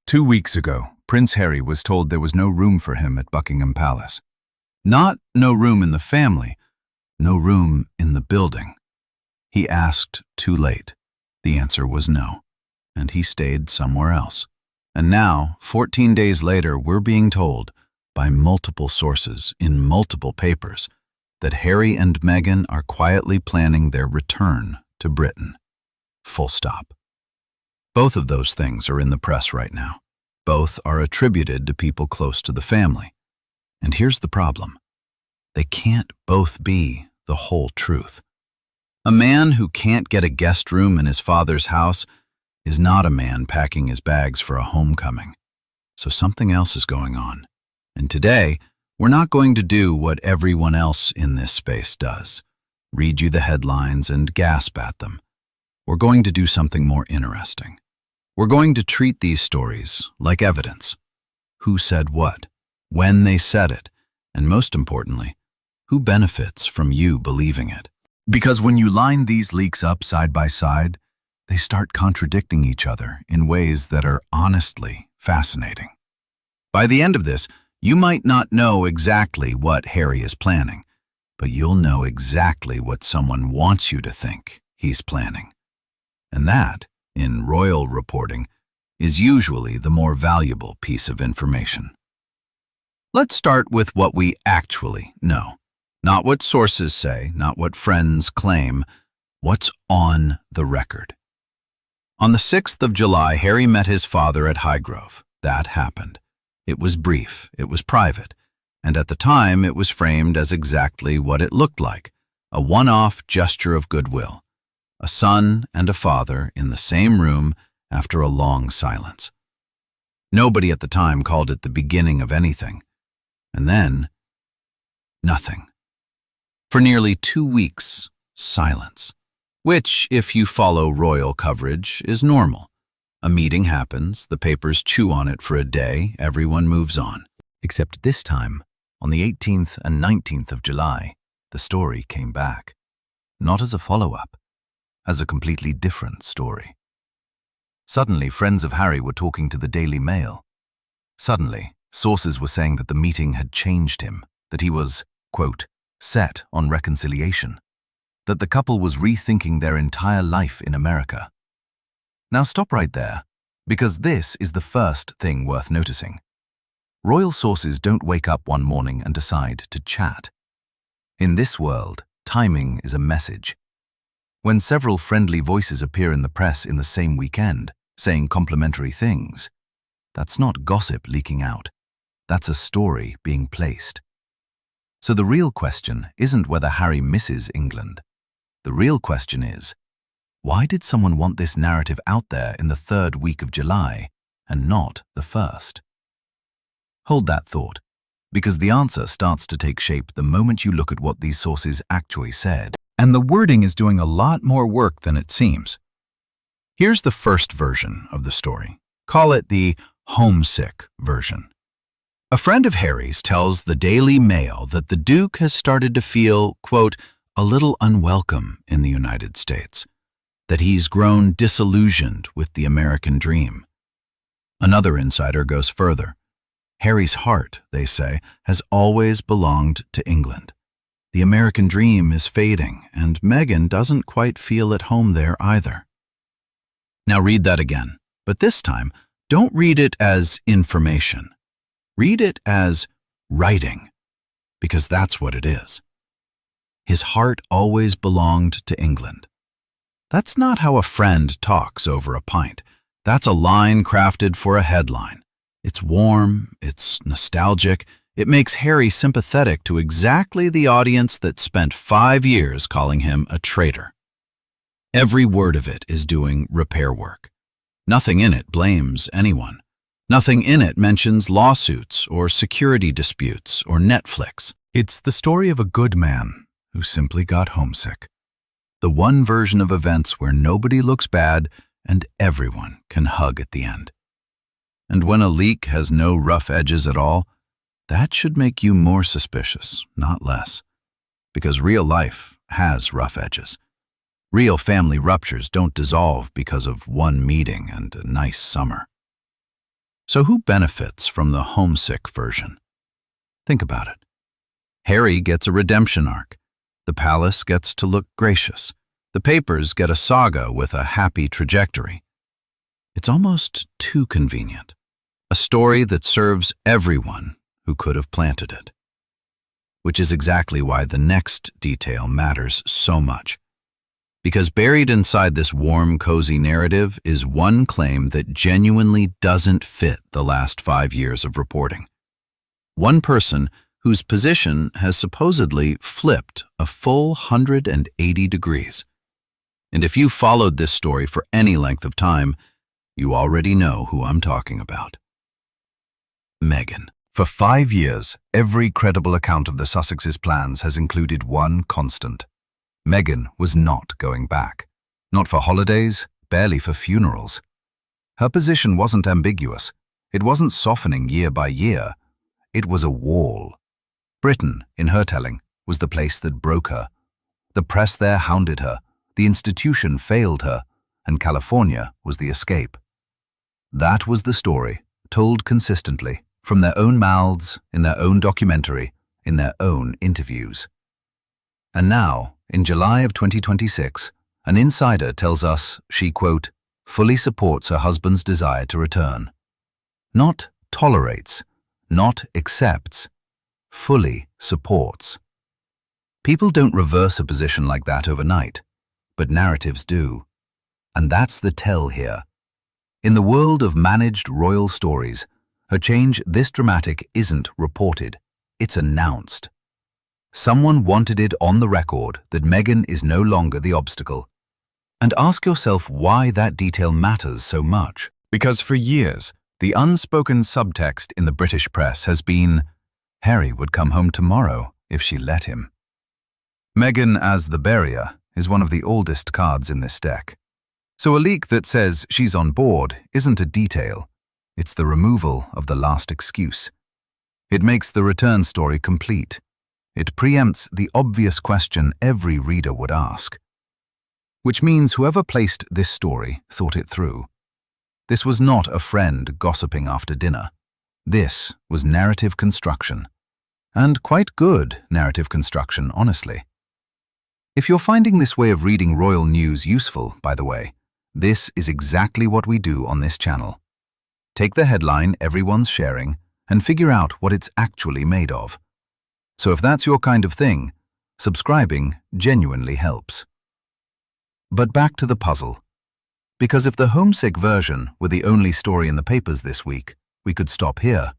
2 weeks ago, Prince Harry was told there was no room for him at Buckingham Palace. Not no room in the family, no room in the building. He asked too late. The answer was no, and he stayed somewhere else. And now, 14 days later, we're being told, by multiple sources in multiple papers, that Harry and Meghan are quietly planning their return to Britain. Full stop. Both of those things are in the press right now. Both are attributed to people close to the family. And here's the problem. They can't both be the whole truth. A man who can't get a guest room in his father's house is not a man packing his bags for a homecoming. So something else is going on. And today, we're not going to do what everyone else in this space does, read you the headlines and gasp at them. We're going to do something more interesting. We're going to treat these stories like evidence. Who said what, when they said it, and most importantly, who benefits from you believing it? Because when you line these leaks up side by side, they start contradicting each other in ways that are honestly fascinating. By the end of this, you might not know exactly what Harry is planning, but you'll know exactly what someone wants you to think he's planning. And that, in royal reporting, is usually the more valuable piece of information. Let's start with what we actually know. Not what sources say, not what friends claim, what's on the record. On the 6th of July, Harry met his father at Highgrove. That happened. It was brief, it was private, and at the time it was framed as exactly what it looked like, a one-off gesture of goodwill. A son and a father in the same room after a long silence. Nobody at the time called it the beginning of anything. And then, nothing. For nearly 2 weeks, silence. Which, if you follow royal coverage, is normal. A meeting happens, the papers chew on it for a day, everyone moves on. Except this time, on the 18th and 19th of July, the story came back. Not as a follow-up, as a completely different story. Suddenly, friends of Harry were talking to the Daily Mail. Suddenly, sources were saying that the meeting had changed him, that he was, quote, set on reconciliation, that the couple was rethinking their entire life in America. Now stop right there, because this is the first thing worth noticing. Royal sources don't wake up one morning and decide to chat. In this world, timing is a message. When several friendly voices appear in the press in the same weekend, saying complimentary things, that's not gossip leaking out. That's a story being placed. So the real question isn't whether Harry misses England. The real question is, why did someone want this narrative out there in the 3rd week of July and not the 1st? Hold that thought, because the answer starts to take shape the moment you look at what these sources actually said. And the wording is doing a lot more work than it seems. Here's the first version of the story. Call it the homesick version. A friend of Harry's tells the Daily Mail that the Duke has started to feel, quote, a little unwelcome in the United States, that he's grown disillusioned with the American dream. Another insider goes further. Harry's heart, they say, has always belonged to England. The American dream is fading, and Meghan doesn't quite feel at home there either. Now read that again, but this time, don't read it as information. Read it as writing, because that's what it is. His heart always belonged to England. That's not how a friend talks over a pint. That's a line crafted for a headline. It's warm, it's nostalgic. It makes Harry sympathetic to exactly the audience that spent 5 years calling him a traitor. Every word of it is doing repair work. Nothing in it blames anyone. Nothing in it mentions lawsuits or security disputes or Netflix. It's the story of a good man who simply got homesick. The one version of events where nobody looks bad and everyone can hug at the end. And when a leak has no rough edges at all, that should make you more suspicious, not less. Because real life has rough edges. Real family ruptures don't dissolve because of one meeting and a nice summer. So who benefits from the homesick version? Think about it. Harry gets a redemption arc. The palace gets to look gracious. The papers get a saga with a happy trajectory. It's almost too convenient. A story that serves everyone who could have planted it. Which is exactly why the next detail matters so much. Because buried inside this warm, cozy narrative is one claim that genuinely doesn't fit the last 5 years of reporting. One person whose position has supposedly flipped a full 180 degrees. And if you followed this story for any length of time, you already know who I'm talking about. Meghan. For 5 years, every credible account of the Sussexes' plans has included one constant. Meghan was not going back. Not for holidays, barely for funerals. Her position wasn't ambiguous. It wasn't softening year by year. It was a wall. Britain, in her telling, was the place that broke her. The press there hounded her, the institution failed her, and California was the escape. That was the story, told consistently, from their own mouths, in their own documentary, in their own interviews. And now, in July of 2026, an insider tells us she, quote, fully supports her husband's desire to return. Not tolerates, not accepts, fully supports. People don't reverse a position like that overnight, but narratives do. And that's the tell here. In the world of managed royal stories, a change this dramatic isn't reported, it's announced. Someone wanted it on the record that Meghan is no longer the obstacle. And ask yourself why that detail matters so much. Because for years, the unspoken subtext in the British press has been, Harry would come home tomorrow if she let him. Meghan as the barrier is one of the oldest cards in this deck. So a leak that says she's on board isn't a detail, it's the removal of the last excuse. It makes the return story complete. It preempts the obvious question every reader would ask. Which means whoever placed this story thought it through. This was not a friend gossiping after dinner. This was narrative construction. And quite good narrative construction, honestly. If you're finding this way of reading royal news useful, by the way, this is exactly what we do on this channel. Take the headline everyone's sharing and figure out what it's actually made of. So if that's your kind of thing, subscribing genuinely helps. But back to the puzzle. Because if the homesick version were the only story in the papers this week, we could stop here.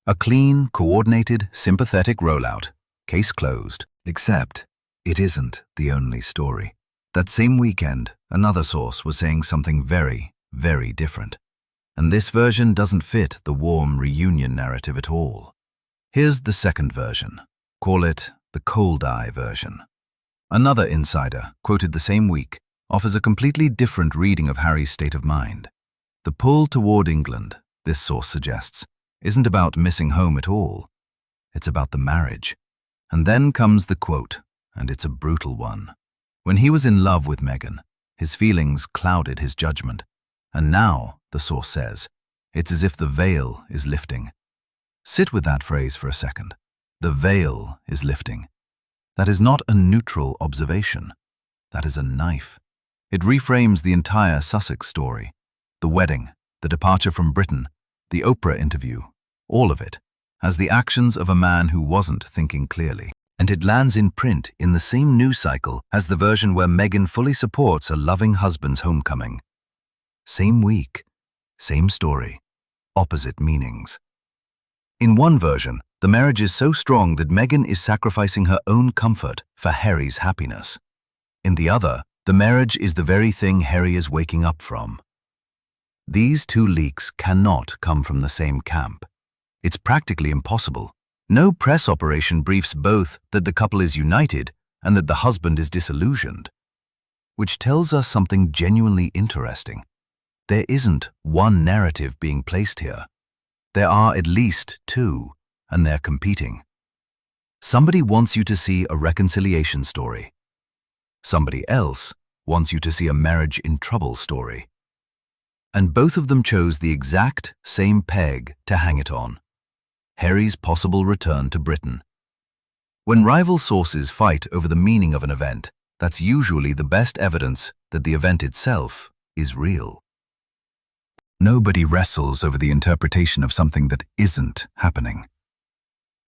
A clean, coordinated, sympathetic rollout. Case closed. Except, it isn't the only story. That same weekend, another source was saying something very, very different. And this version doesn't fit the warm reunion narrative at all. Here's the second version. Call it the cold eye version. Another insider, quoted the same week, offers a completely different reading of Harry's state of mind. The pull toward England, this source suggests, isn't about missing home at all. It's about the marriage. And then comes the quote, and it's a brutal one. When he was in love with Meghan, his feelings clouded his judgment. And now, the source says, it's as if the veil is lifting. Sit with that phrase for a second. The veil is lifting. That is not a neutral observation. That is a knife. It reframes the entire Sussex story. The wedding, the departure from Britain, the Oprah interview, all of it, as the actions of a man who wasn't thinking clearly. And it lands in print in the same news cycle as the version where Meghan fully supports a loving husband's homecoming. Same week, same story, opposite meanings. In one version, the marriage is so strong that Meghan is sacrificing her own comfort for Harry's happiness. In the other, the marriage is the very thing Harry is waking up from. These two leaks cannot come from the same camp. It's practically impossible. No press operation briefs both that the couple is united and that the husband is disillusioned. Which tells us something genuinely interesting. There isn't one narrative being placed here. There are at least two, and they're competing. Somebody wants you to see a reconciliation story. Somebody else wants you to see a marriage in trouble story. and both of them chose the exact same peg to hang it on: Harry's possible return to Britain. When rival sources fight over the meaning of an event, that's usually the best evidence that the event itself is real. Nobody wrestles over the interpretation of something that isn't happening.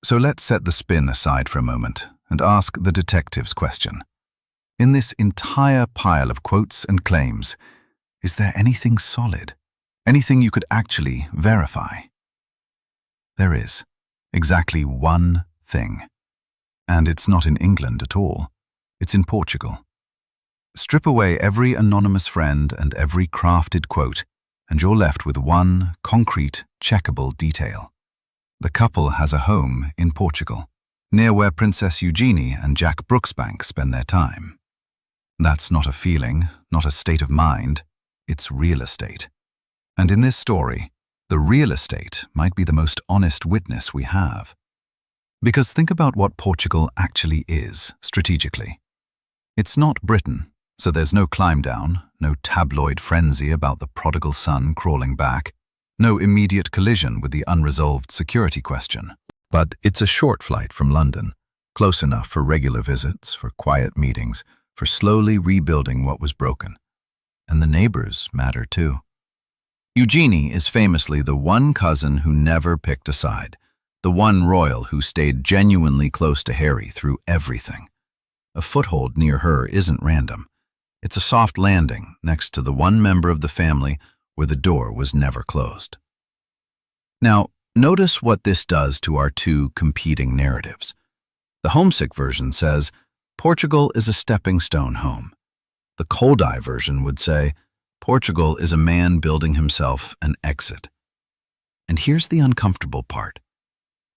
So let's set the spin aside for a moment and ask the detective's question. In this entire pile of quotes and claims, is there anything solid? Anything you could actually verify? There is. Exactly one thing. And it's not in England at all. It's in Portugal. Strip away every anonymous friend and every crafted quote, and you're left with one concrete, checkable detail. The couple has a home in Portugal, near where Princess Eugenie and Jack Brooksbank spend their time. That's not a feeling, not a state of mind, it's real estate. And in this story, the real estate might be the most honest witness we have. Because think about what Portugal actually is, strategically. It's not Britain, so there's no climb down, no tabloid frenzy about the prodigal son crawling back, no immediate collision with the unresolved security question. But it's a short flight from London, close enough for regular visits, for quiet meetings, for slowly rebuilding what was broken. And the neighbors matter too. Eugenie is famously the one cousin who never picked a side, the one royal who stayed genuinely close to Harry through everything. A foothold near her isn't random. It's a soft landing next to the one member of the family where the door was never closed. Now, notice what this does to our two competing narratives. The homesick version says, Portugal is a stepping stone home. The cold eye version would say, Portugal is a man building himself an exit. And here's the uncomfortable part.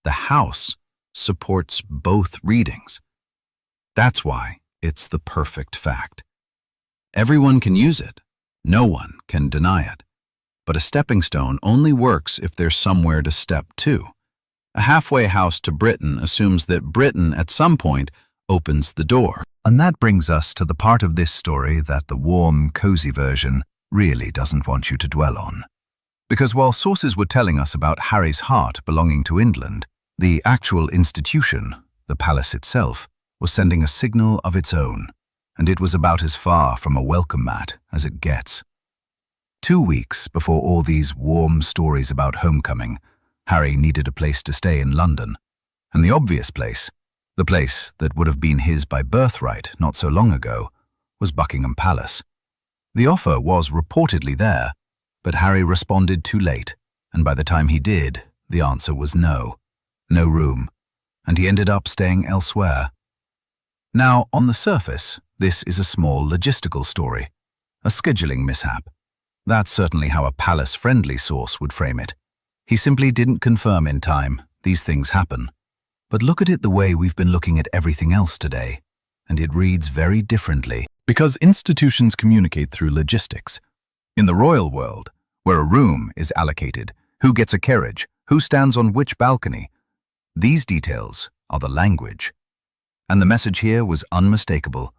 The house supports both readings. That's why it's the perfect fact. Everyone can use it. No one can deny it. But a stepping stone only works if there's somewhere to step to. A halfway house to Britain assumes that Britain at some point opens the door. And that brings us to the part of this story that the warm, cozy version really doesn't want you to dwell on. Because while sources were telling us about Harry's heart belonging to England, the actual institution, the palace itself, was sending a signal of its own, and it was about as far from a welcome mat as it gets. 2 weeks before all these warm stories about homecoming, Harry needed a place to stay in London, and the obvious place, the place that would have been his by birthright not so long ago, was Buckingham Palace. The offer was reportedly there, but Harry responded too late, and by the time he did, the answer was no. No room, and he ended up staying elsewhere. Now, on the surface, this is a small logistical story, a scheduling mishap. That's certainly how a palace-friendly source would frame it. He simply didn't confirm in time. These things happen. But look at it the way we've been looking at everything else today, and it reads very differently. Because institutions communicate through logistics. In the royal world, where a room is allocated, who gets a carriage, who stands on which balcony, these details are the language. And the message here was unmistakable.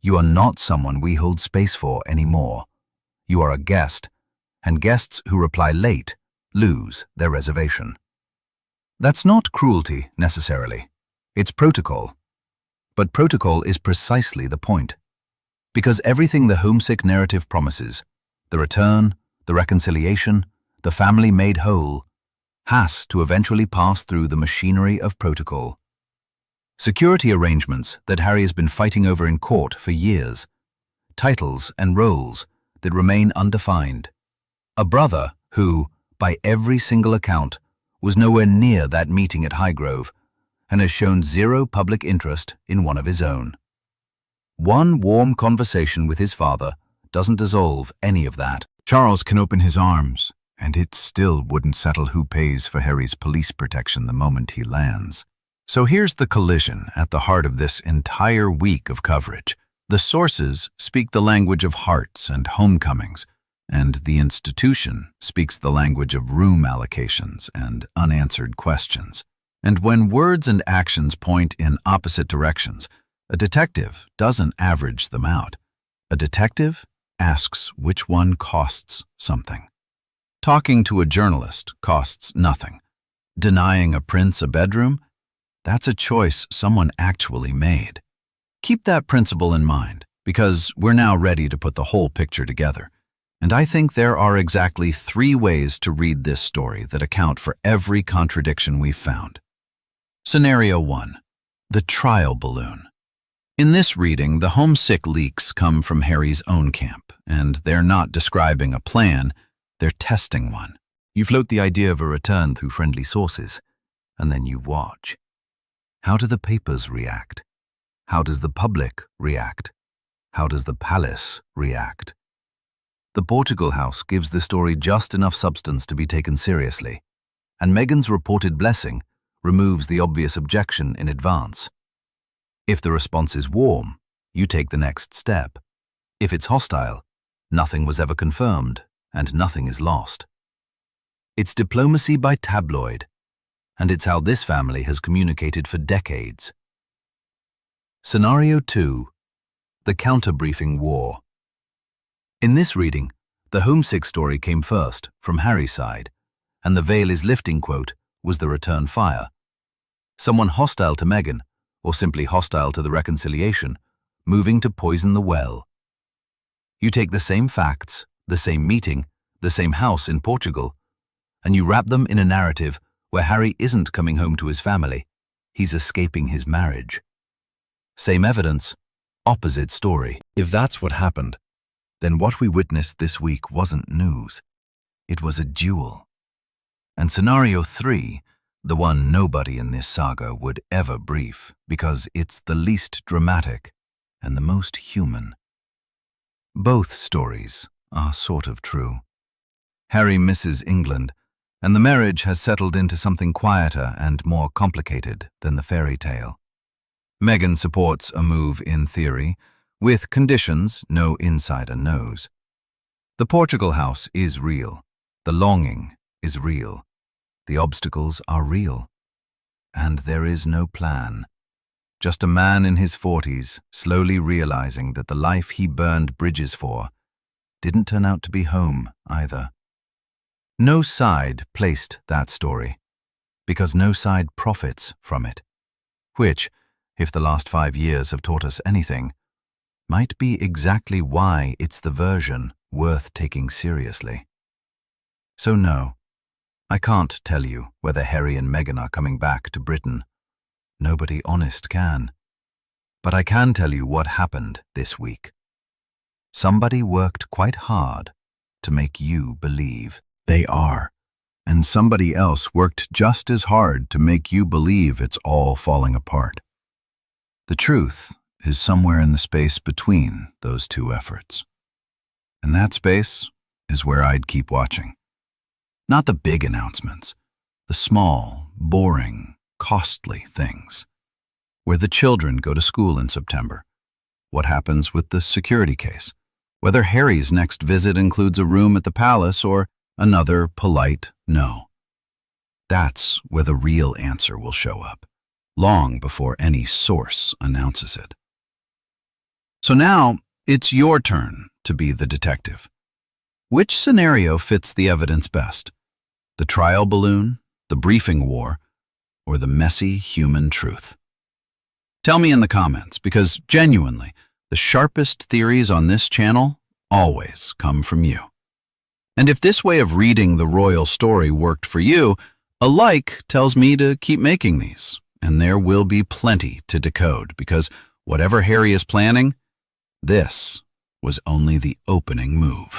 You are not someone we hold space for anymore. You are a guest, and guests who reply late lose their reservation. That's not cruelty, necessarily. It's protocol. But protocol is precisely the point. Because everything the homesick narrative promises, the return, the reconciliation, the family made whole, has to eventually pass through the machinery of protocol. Security arrangements that Harry has been fighting over in court for years. Titles and roles that remain undefined. A brother who, by every single account, was nowhere near that meeting at Highgrove and has shown zero public interest in one of his own. One warm conversation with his father doesn't dissolve any of that. Charles can open his arms, and it still wouldn't settle who pays for Harry's police protection the moment he lands. So here's the collision at the heart of this entire week of coverage. The sources speak the language of hearts and homecomings, and the institution speaks the language of room allocations and unanswered questions. And when words and actions point in opposite directions, a detective doesn't average them out. A detective asks which one costs something. Talking to a journalist costs nothing. Denying a prince a bedroom? That's a choice someone actually made. Keep that principle in mind, because we're now ready to put the whole picture together. And I think there are exactly 3 ways to read this story that account for every contradiction we've found. Scenario 1. The trial balloon. In this reading, the homesick leaks come from Harry's own camp, and they're not describing a plan, they're testing one. You float the idea of a return through friendly sources, and then you watch. How do the papers react? How does the public react? How does the palace react? The Portugal house gives the story just enough substance to be taken seriously, and Meghan's reported blessing removes the obvious objection in advance. If the response is warm, you take the next step. If it's hostile, nothing was ever confirmed, and nothing is lost. It's diplomacy by tabloid, and it's how this family has communicated for decades. Scenario 2. The counter-briefing war. In this reading, the homesick story came first, from Harry's side, and the veil is lifting quote was the return fire. Someone hostile to Meghan, or simply hostile to the reconciliation, moving to poison the well. You take the same facts, the same meeting, the same house in Portugal, and you wrap them in a narrative where Harry isn't coming home to his family, he's escaping his marriage. Same evidence, opposite story. If that's what happened, then what we witnessed this week wasn't news. It was a duel. And scenario 3, the one nobody in this saga would ever brief, because it's the least dramatic and the most human. Both stories are sort of true. Harry misses England, and the marriage has settled into something quieter and more complicated than the fairy tale. Meghan supports a move in theory, with conditions no insider knows. The Portugal house is real. The longing is real. The obstacles are real. And there is no plan. Just a man in his 40s slowly realizing that the life he burned bridges for didn't turn out to be home either. No side placed that story, because no side profits from it, which, if the last 5 years have taught us anything, might be exactly why it's the version worth taking seriously. So no, I can't tell you whether Harry and Meghan are coming back to Britain. Nobody honest can. But I can tell you what happened this week. Somebody worked quite hard to make you believe they are, and somebody else worked just as hard to make you believe it's all falling apart. The truth is somewhere in the space between those 2 efforts. And that space is where I'd keep watching. Not the big announcements, the small, boring, costly things. Where the children go to school in September. What happens with the security case? Whether Harry's next visit includes a room at the palace or another polite no. That's where the real answer will show up, long before any source announces it. So now, it's your turn to be the detective. Which scenario fits the evidence best? The trial balloon, the briefing war, or the messy human truth? Tell me in the comments, because genuinely, the sharpest theories on this channel always come from you. And if this way of reading the royal story worked for you, a like tells me to keep making these, and there will be plenty to decode, because whatever Harry is planning, this was only the opening move.